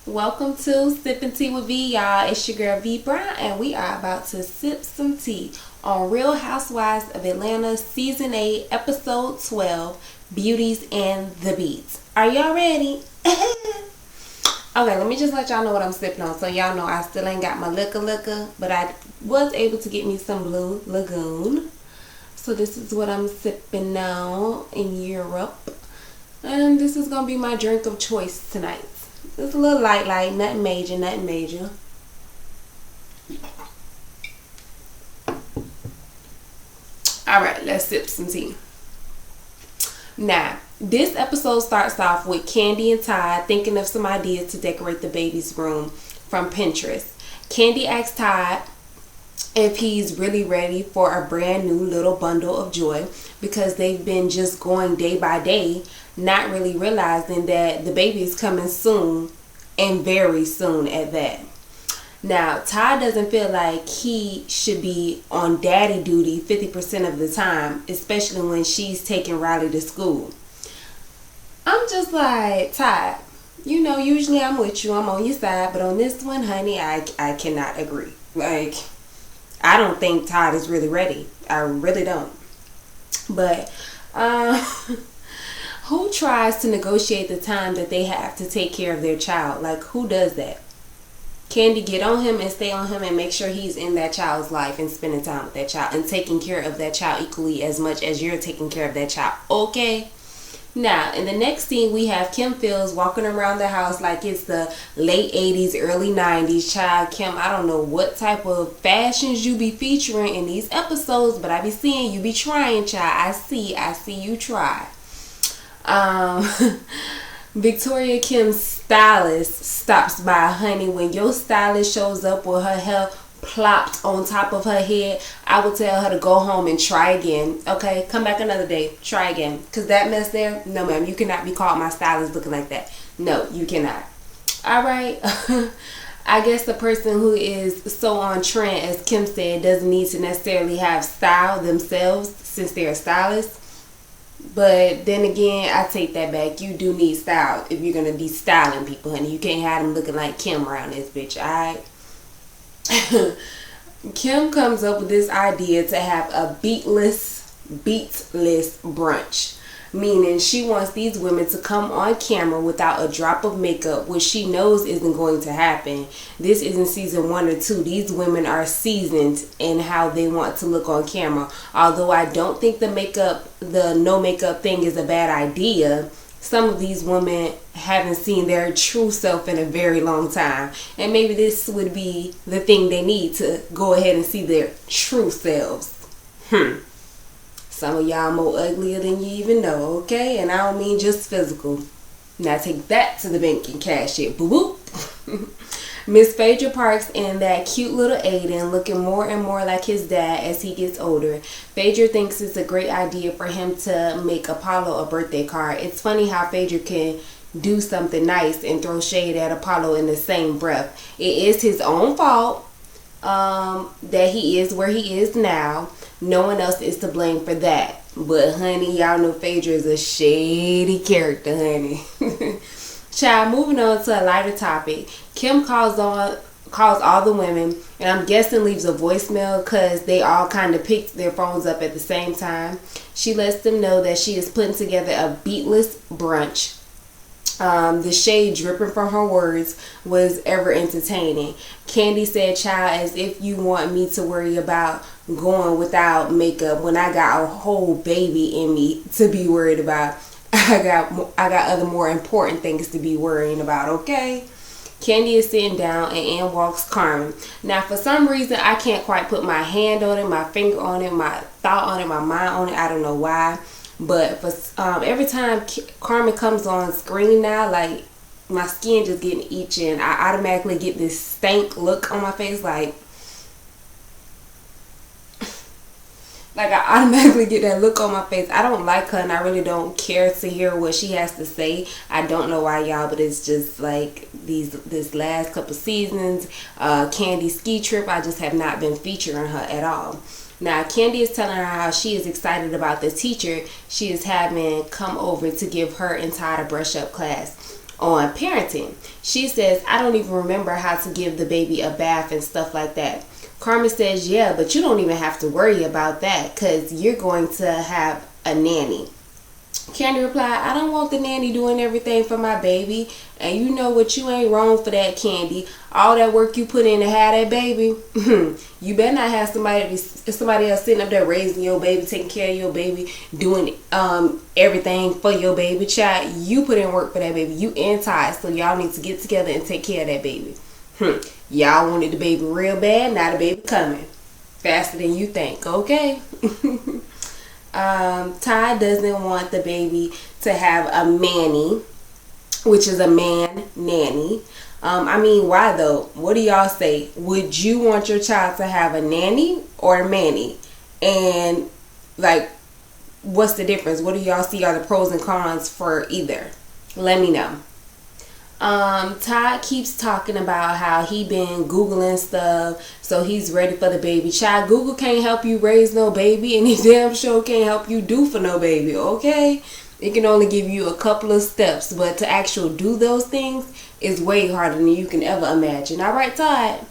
Welcome to Sipping Tea with V, y'all. It's your girl V Brown, and we are about to sip some tea on Real Housewives of Atlanta, Season 8, Episode 12, Beauties and the Beats. Are y'all ready? Okay, let me just let y'all know what I'm sipping on. So y'all know I still ain't got my liquor, but I was able to get me some Blue Lagoon. So this is what I'm sipping on in Europe. And this is going to be my drink of choice tonight. It's a little light, nothing major. Alright, let's sip some tea. Now, this episode starts off with Kandi and Todd thinking of some ideas to decorate the baby's room from Pinterest. Kandi asks Todd if he's really ready for a brand new little bundle of joy because they've been just going day by day, not really realizing that the baby is coming soon and very soon at that. Now, Todd doesn't feel like he should be on daddy duty 50% of the time, especially when she's taking Riley to school. I'm just like, Todd, you know, usually I'm with you, I'm on your side, but on this one, honey, I cannot agree. Like, I don't think Todd is really ready. I really don't. But, who tries to negotiate the time that they have to take care of their child? Like, who does that? Kandi get on him and stay on him and make sure he's in that child's life and spending time with that child and taking care of that child equally as much as you're taking care of that child. Okay? Now, in the next scene, we have Kim Fields walking around the house like it's the late 80s, early 90s. Child, Kim, I don't know what type of fashions you be featuring in these episodes, but I be seeing you be trying, child. I see you try. Victoria Kim's stylist stops by. Honey, when your stylist shows up with her hair plopped on top of her head, I would tell her to go home and try again. Okay, come back another day, try again, because that mess there, no ma'am, you cannot be called my stylist looking like that. No, you cannot. All right. I guess the person who is so on trend, as Kim said, doesn't need to necessarily have style themselves since they're a stylist. But then again, I take that back. You do need style if you're going to be styling people, honey. You can't have them looking like Kim around this bitch, alright? Kim comes up with this idea to have a beatless brunch. Meaning she wants these women to come on camera without a drop of makeup, which she knows isn't going to happen. This isn't season 1 or 2. These women are seasoned in how they want to look on camera. Although I don't think the no makeup thing is a bad idea. Some of these women haven't seen their true self in a very long time. And maybe this would be the thing they need to go ahead and see their true selves. Some of y'all more uglier than you even know, okay? And I don't mean just physical. Now take that to the bank and cash it. Boop boop. Miss Phaedra Parks and that cute little Aiden looking more and more like his dad as he gets older. Phaedra thinks it's a great idea for him to make Apollo a birthday card. It's funny how Phaedra can do something nice and throw shade at Apollo in the same breath. It is his own fault that he is where he is now. No one else is to blame for that. But honey, y'all know Phaedra is a shady character, honey. Child, moving on to a lighter topic. Kim calls all the women, and I'm guessing leaves a voicemail because they all kind of picked their phones up at the same time. She lets them know that she is putting together a Beatless brunch. The shade dripping from her words was ever entertaining. Kandi said, child, as if you want me to worry about going without makeup when I got a whole baby in me to be worried about. I got other more important things to be worrying about, okay? Kandi is sitting down and in walks Carmen. Now, for some reason, I can't quite put my hand on it, my finger on it, my thought on it, my mind on it. I don't know why. But for every time Carmen comes on screen now, like, my skin just getting itching. I automatically get this stank look on my face, like I automatically get that look on my face. I don't like her and I really don't care to hear what she has to say. I don't know why, y'all, but it's just like this last couple seasons, Kandi's ski trip, I just have not been featuring her at all. Now, Kandi is telling her how she is excited about the teacher she is having come over to give her and Todd a brush up class. on parenting. She says, I don't even remember how to give the baby a bath and stuff like that. Carmen says, yeah, but you don't even have to worry about that because you're going to have a nanny. Kandi replied, I don't want the nanny doing everything for my baby. And you know what? You ain't wrong for that, Kandi. All that work you put in to have that baby, you better not have somebody else sitting up there raising your baby, taking care of your baby, doing everything for your baby. Child, you put in work for that baby. You and Todd, so y'all need to get together and take care of that baby. Y'all wanted the baby real bad. Now the baby coming faster than you think. Okay. Todd doesn't want the baby to have a manny, which is a man nanny. I mean, why though? What do y'all say? Would you want your child to have a nanny or a manny? And like, what's the difference? What do y'all see are the pros and cons for either? Let me know. Todd keeps talking about how he been Googling stuff, so he's ready for the baby. Child, Google can't help you raise no baby, and he damn sure can't help you do for no baby, okay? It can only give you a couple of steps, but to actually do those things is way harder than you can ever imagine. All right, Todd?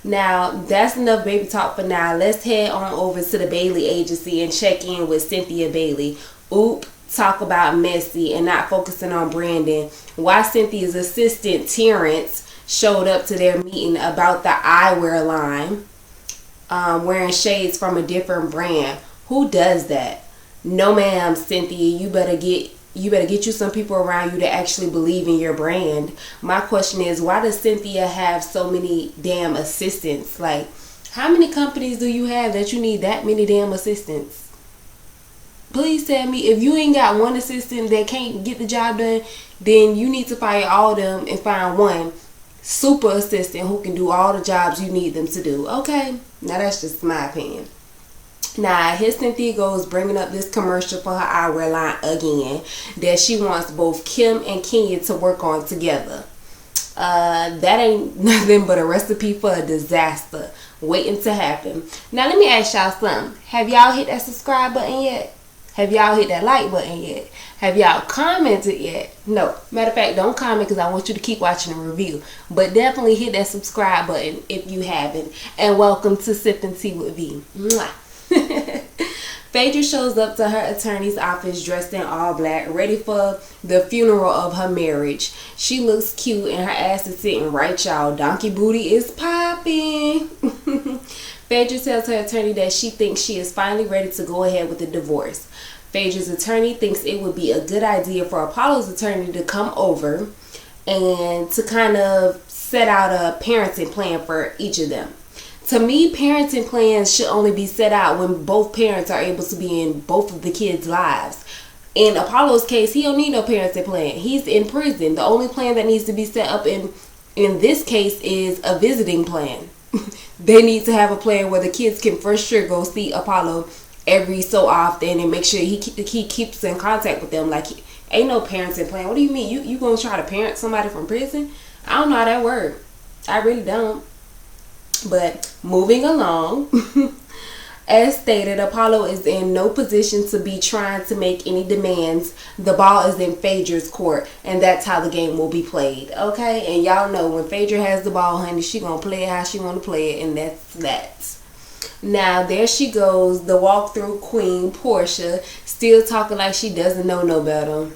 Now, that's enough baby talk for now. Let's head on over to the Bailey agency and check in with Cynthia Bailey. Talk about messy and not focusing on Brandon. Why Cynthia's assistant Terrence showed up to their meeting about the eyewear line, wearing shades from a different brand. Who does that? No, ma'am, Cynthia. You better get you some people around you that actually believe in your brand. My question is, why does Cynthia have so many damn assistants? Like, how many companies do you have that you need that many damn assistants? Please tell me, if you ain't got one assistant that can't get the job done, then you need to fire all of them and find one super assistant who can do all the jobs you need them to do. Okay? Now that's just my opinion. Now, here Cynthia goes bringing up this commercial for her eyewear line again that she wants both Kim and Kenya to work on together. That ain't nothing but a recipe for a disaster waiting to happen. Now, let me ask y'all something. Have y'all hit that subscribe button yet? Have y'all hit that like button yet? Have y'all commented yet? No. Matter of fact, don't comment because I want you to keep watching the review. But definitely hit that subscribe button if you haven't. And welcome to Sipping Tea with V. Mwah. Phaedra shows up to her attorney's office dressed in all black, ready for the funeral of her marriage. She looks cute and her ass is sitting right, y'all. Donkey booty is popping. Phaedra tells her attorney that she thinks she is finally ready to go ahead with the divorce. Phaedra's attorney thinks it would be a good idea for Apollo's attorney to come over and to kind of set out a parenting plan for each of them. To me, parenting plans should only be set out when both parents are able to be in both of the kids' lives. In Apollo's case, he don't need no parenting plan. He's in prison. The only plan that needs to be set up in this case is a visiting plan. They need to have a plan where the kids can for sure go see Apollo every so often and make sure he keeps in contact with them. Like, ain't no parenting plan. What do you mean? You gonna try to parent somebody from prison? I don't know how that works. I really don't. But moving along, as stated, Apollo is in no position to be trying to make any demands. The ball is in Phaedra's court, and that's how the game will be played. Okay? And y'all know when Phaedra has the ball, honey, she gonna play it how she wanna play it, and that's that. Now, there she goes, the walkthrough queen, Portia, still talking like she doesn't know no better.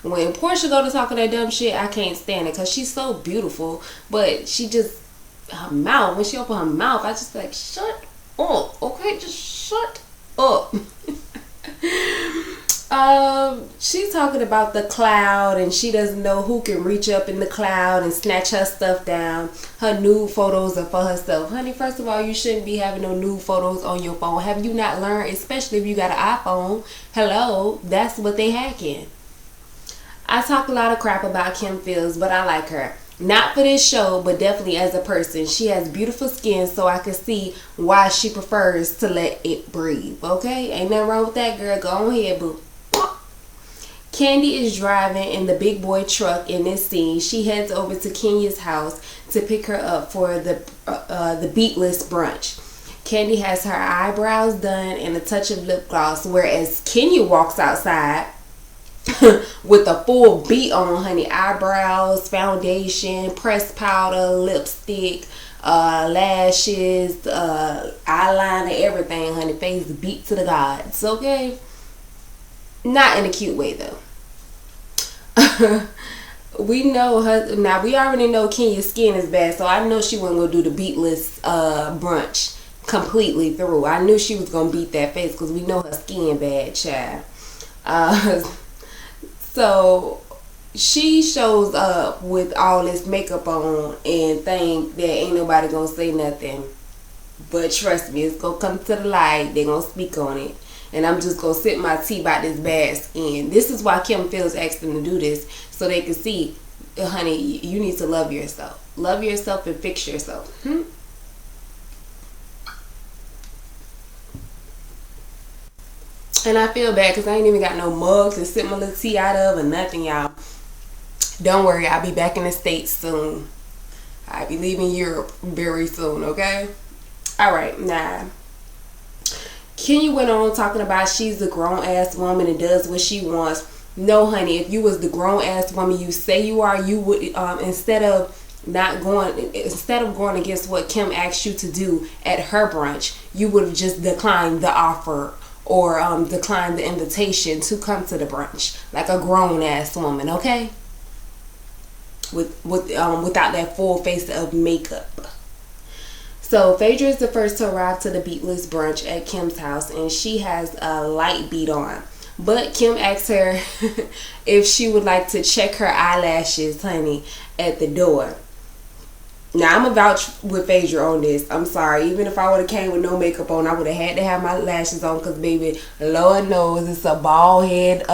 When Portia go to talking that dumb shit, I can't stand it because she's so beautiful, but she just, her mouth, when she open her mouth, I just like, shut up, okay? Just shut up. She's talking about the cloud and she doesn't know who can reach up in the cloud and snatch her stuff down. Her nude photos are for herself. Honey, first of all, you shouldn't be having no nude photos on your phone. Have you not learned, especially if you got an iPhone? Hello, that's what they hacking. I talk a lot of crap about Kim Fields, but I like her. Not for this show, but definitely as a person. She has beautiful skin, so I can see why she prefers to let it breathe. Okay? Ain't nothing wrong with that, girl. Go on ahead, boo. Kandi is driving in the big boy truck in this scene. She heads over to Kenya's house to pick her up for the Beatless brunch. Kandi has her eyebrows done and a touch of lip gloss, whereas Kenya walks outside with a full beat on, honey. Eyebrows, foundation, pressed powder, lipstick, lashes, eyeliner, everything, honey. Face beat to the gods, okay? Not in a cute way, though. We know her now. We already know Kenya's skin is bad, so I know she wasn't gonna do the Beatless brunch completely through. I knew she was gonna beat that face because we know her skin bad, child. So she shows up with all this makeup on and think that ain't nobody gonna say nothing. But trust me, it's gonna come to the light. They're gonna speak on it. And I'm just gonna sip my tea about this bad skin. This is why Kim Phillips asked them to do this, so they can see, honey, you need to love yourself. Love yourself and fix yourself. And I feel bad because I ain't even got no mugs to sip my little tea out of or nothing, y'all. Don't worry, I'll be back in the States soon. I'll be leaving Europe very soon, okay? Alright, now. Kenya went on talking about she's a grown-ass woman and does what she wants. No, honey, if you was the grown-ass woman you say you are, you would, instead of going against what Kim asked you to do at her brunch, you would have just declined the offer or decline the invitation to come to the brunch like a grown-ass woman, okay? Without that full face of makeup. So Phaedra is the first to arrive to the Beatless brunch at Kim's house, and she has a light beat on. But Kim asked her if she would like to check her eyelashes, honey, at the door. Now, I'm going to vouch with Phaedra on this. I'm sorry. Even if I would have came with no makeup on, I would have had to have my lashes on because, baby, Lord knows it's a bald head,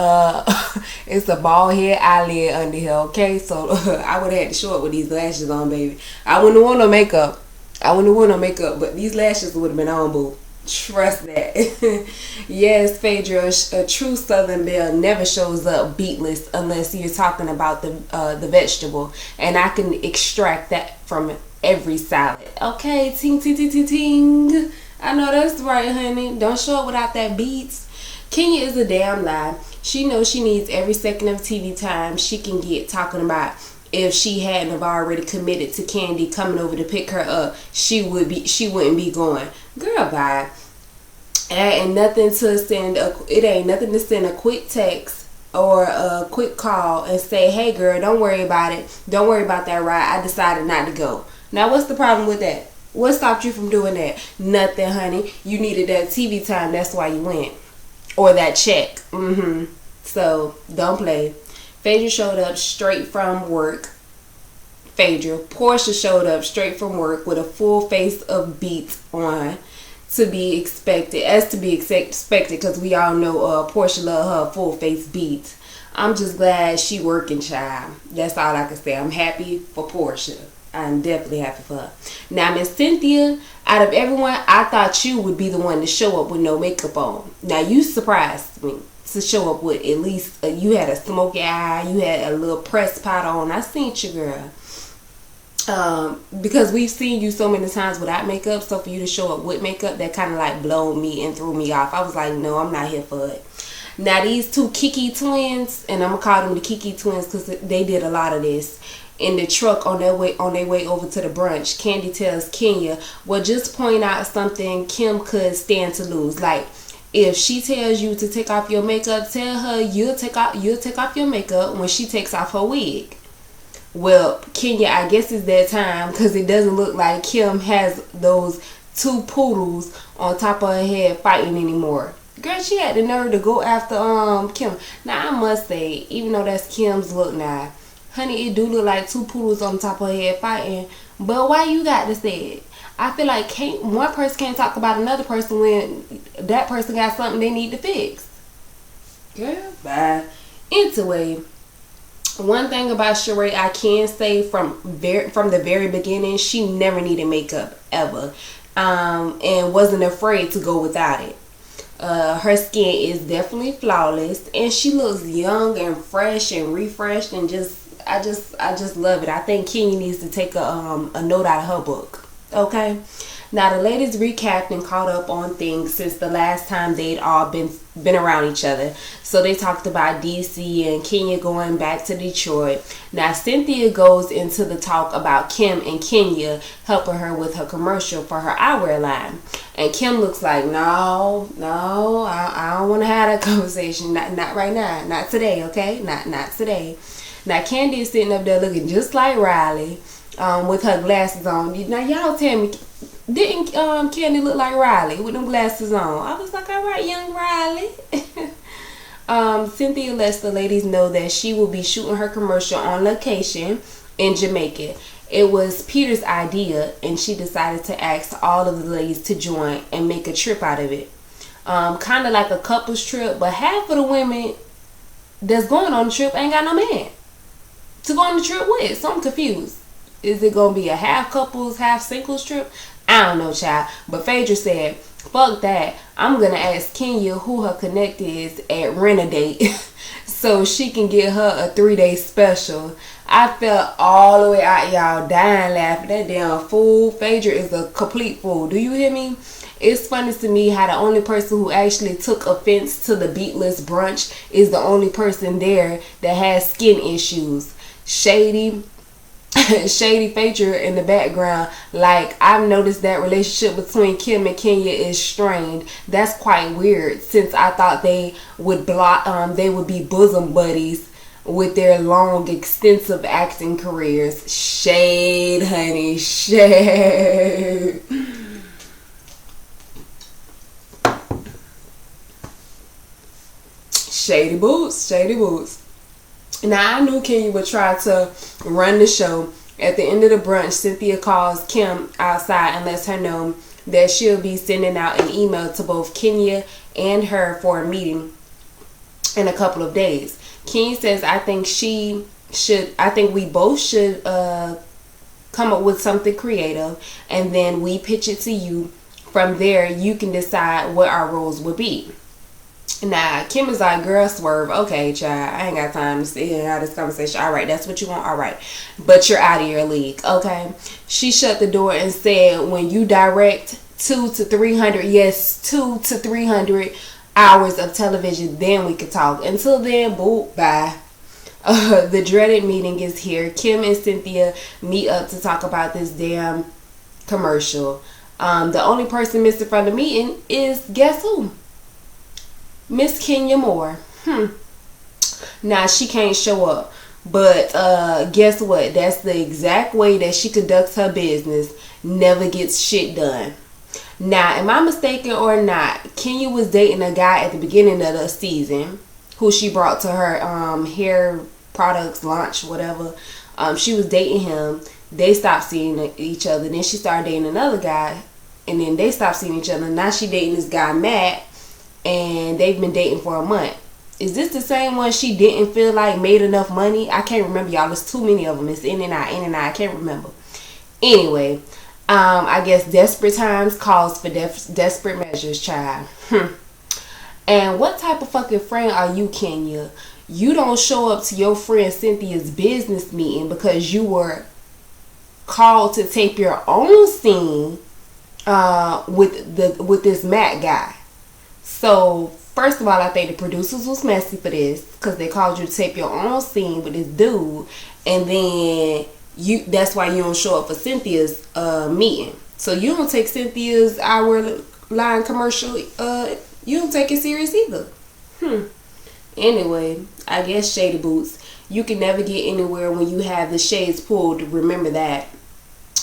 it's a bald head eyelid under here, okay? So, I would have had to show up with these lashes on, baby. I wouldn't want no makeup. But these lashes would have been on, boo. Trust that. Yes, Phaedra, a true Southern belle never shows up beatless unless you're talking about the vegetable, and I can extract that from every salad. Okay, ting ting ting ting ting. I know that's right, honey. Don't show up without that beats. Kenya is a damn lie. She knows she needs every second of TV time she can get talking about. If she hadn't have already committed to Kandi coming over to pick her up, she wouldn't be going. Girl, bye. It ain't nothing to send a quick text or a quick call and say, hey girl, don't worry about it. Don't worry about that ride. I decided not to go. Now what's the problem with that? What stopped you from doing that? Nothing, honey. You needed that TV time. That's why you went. Or that check. So don't play. Phaedra showed up straight from work. Portia showed up straight from work with a full face of beats on, to be expected because we all know Portia love her full face beats. I'm just glad she working, child. That's all I can say. I'm happy for Portia. I'm definitely happy for her. Now, Miss Cynthia, out of everyone, I thought you would be the one to show up with no makeup on. Now, you surprised me to show up with at least, you had a smoky eye, you had a little pressed powder on. I seen you, girl. Because we've seen you so many times without makeup, so for you to show up with makeup, that kind of like blowed me and threw me off. I was like, no, I'm not here for it. Now, these two Kiki twins, and I'm going to call them the Kiki twins because they did a lot of this. In the truck on their way over to the brunch, Kandi tells Kenya, well, just point out something Kim could stand to lose. Like, if she tells you to take off your makeup, tell her you'll take off your makeup when she takes off her wig. Well, Kenya, I guess it's that time because it doesn't look like Kim has those two poodles on top of her head fighting anymore. Girl, she had the nerve to go after Kim. Now, I must say, even though that's Kim's look now, honey, it do look like two poodles on top of her head fighting. But why you got to say it? I feel like one person can't talk about another person when that person got something they need to fix. Girl, bye. Anyway, one thing about Sheree I can say from the very beginning, she never needed makeup ever, and wasn't afraid to go without it. Her skin is definitely flawless, and she looks young and fresh and refreshed, and I just love it. I think Kenya needs to take a note out of her book. Okay. Now the ladies recapped and caught up on things since the last time they'd all been around each other. So they talked about DC and Kenya going back to Detroit. Now Cynthia goes into the talk about Kim and Kenya helping her with her commercial for her eyewear line. And Kim looks like, no, I don't want to have that conversation. Not right now. Not today, okay? Not today. Now Kandi is sitting up there looking just like Riley, with her glasses on. Now y'all tell me, didn't Kandi look like Riley with them glasses on? I was like, all right, young Riley. Cynthia lets the ladies know that she will be shooting her commercial on location in Jamaica. It was Peter's idea, and she decided to ask all of the ladies to join and make a trip out of it. Kind of like a couple's trip, but half of the women that's going on the trip ain't got no man to go on the trip with. So I'm confused. Is it going to be a half couples, half singles trip? I don't know, child. But Phaedra said, fuck that. I'm going to ask Kenya who her connect is at Rent-A-Date so she can get her a 3-day special. I felt all the way out, y'all, dying laughing. That damn fool. Phaedra is a complete fool. Do you hear me? It's funny to me how the only person who actually took offense to the Beatless brunch is the only person there that has skin issues. Shady Phaedra in the background, like, I've noticed that relationship between Kim and Kenya is strained. That's quite weird, since I thought they would be bosom buddies with their long, extensive acting careers. Shade, honey, shade. Shady boots. Now, I knew Kenya would try to run the show. At the end of the brunch, Cynthia calls Kim outside and lets her know that she'll be sending out an email to both Kenya and her for a meeting in a couple of days. Kenya says, I think we both should come up with something creative, and then we pitch it to you. From there, you can decide what our roles will be. Now, Kim is like, girl, swerve. Okay, child, I ain't got time to sit here and have this conversation. All right, that's what you want. All right, but you're out of your league. Okay. She shut the door and said, when you direct 200 to 300, yes, 200 to 300 hours of television, then we could talk. Until then, boo, bye. The dreaded meeting is here. Kim and Cynthia meet up to talk about this damn commercial. The only person missing from the meeting is, guess who? Miss Kenya Moore. Now, she can't show up. But guess what? That's the exact way that she conducts her business. Never gets shit done. Now, am I mistaken or not? Kenya was dating a guy at the beginning of the season who she brought to her hair products launch, whatever. She was dating him. They stopped seeing each other. Then she started dating another guy. And then they stopped seeing each other. Now she dating this guy, Matt. And they've been dating for a month. Is this the same one she didn't feel like made enough money? I can't remember, y'all. There's too many of them. It's in and out. I can't remember. Anyway, I guess desperate times calls for desperate measures, child. And what type of fucking friend are you, Kenya? You don't show up to your friend Cynthia's business meeting because you were called to tape your own scene with this Matt guy. So, first of all, I think the producers was messy for this because they called you to tape your own scene with this dude, and then that's why you don't show up for Cynthia's meeting. So you don't take Cynthia's hour line commercial, you don't take it serious either. Anyway, I guess shady boots. You can never get anywhere when you have the shades pulled. Remember that.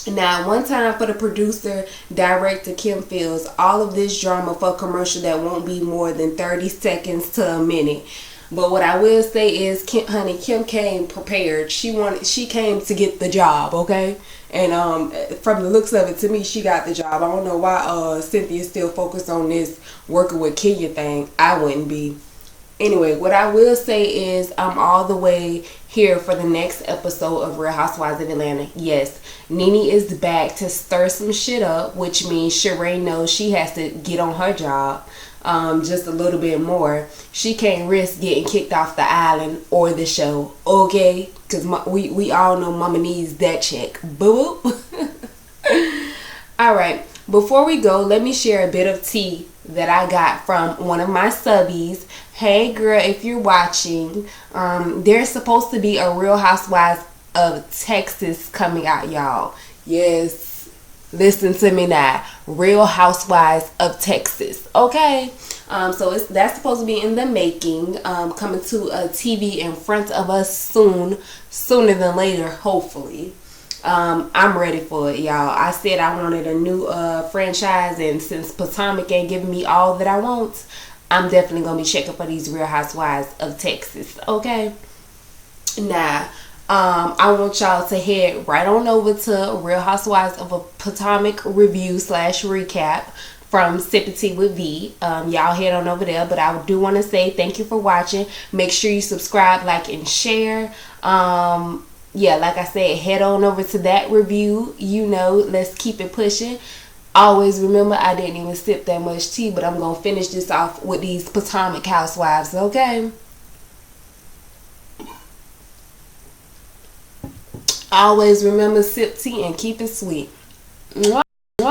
Now, one time for the producer, director Kim feels all of this drama for a commercial that won't be more than 30 seconds to a minute. But what I will say is, Kim came prepared. She came to get the job, okay? And from the looks of it, to me, she got the job. I don't know why Cynthia's still focused on this working with Kenya thing. I wouldn't be. Anyway, what I will say is I'm all the way here for the next episode of Real Housewives of Atlanta. Yes, Nene is back to stir some shit up, which means Sheree knows she has to get on her job just a little bit more. She can't risk getting kicked off the island or the show, okay? Because we all know Mama needs that check. Boo. All right. Before we go, let me share a bit of tea that I got from one of my subbies. Hey girl, if you're watching, there's supposed to be a Real Housewives of Texas coming out, y'all. Yes, listen to me now. Real Housewives of Texas. Okay. So that's supposed to be in the making, coming to a TV in front of us sooner than later, hopefully. I'm ready for it, y'all. I said I wanted a new franchise, and since Potomac ain't giving me all that I want, I'm definitely gonna be checking for these Real Housewives of Texas. Okay. Now, I want y'all to head right on over to Real Housewives of a Potomac review / recap from Sipping Tea with V. Y'all head on over there, but I do want to say thank you for watching. Make sure you subscribe, like, and share. Yeah, like I said, head on over to that review. You know, let's keep it pushing. Always remember, I didn't even sip that much tea, but I'm going to finish this off with these Potomac Housewives, okay? Always remember, sip tea and keep it sweet. Mwah.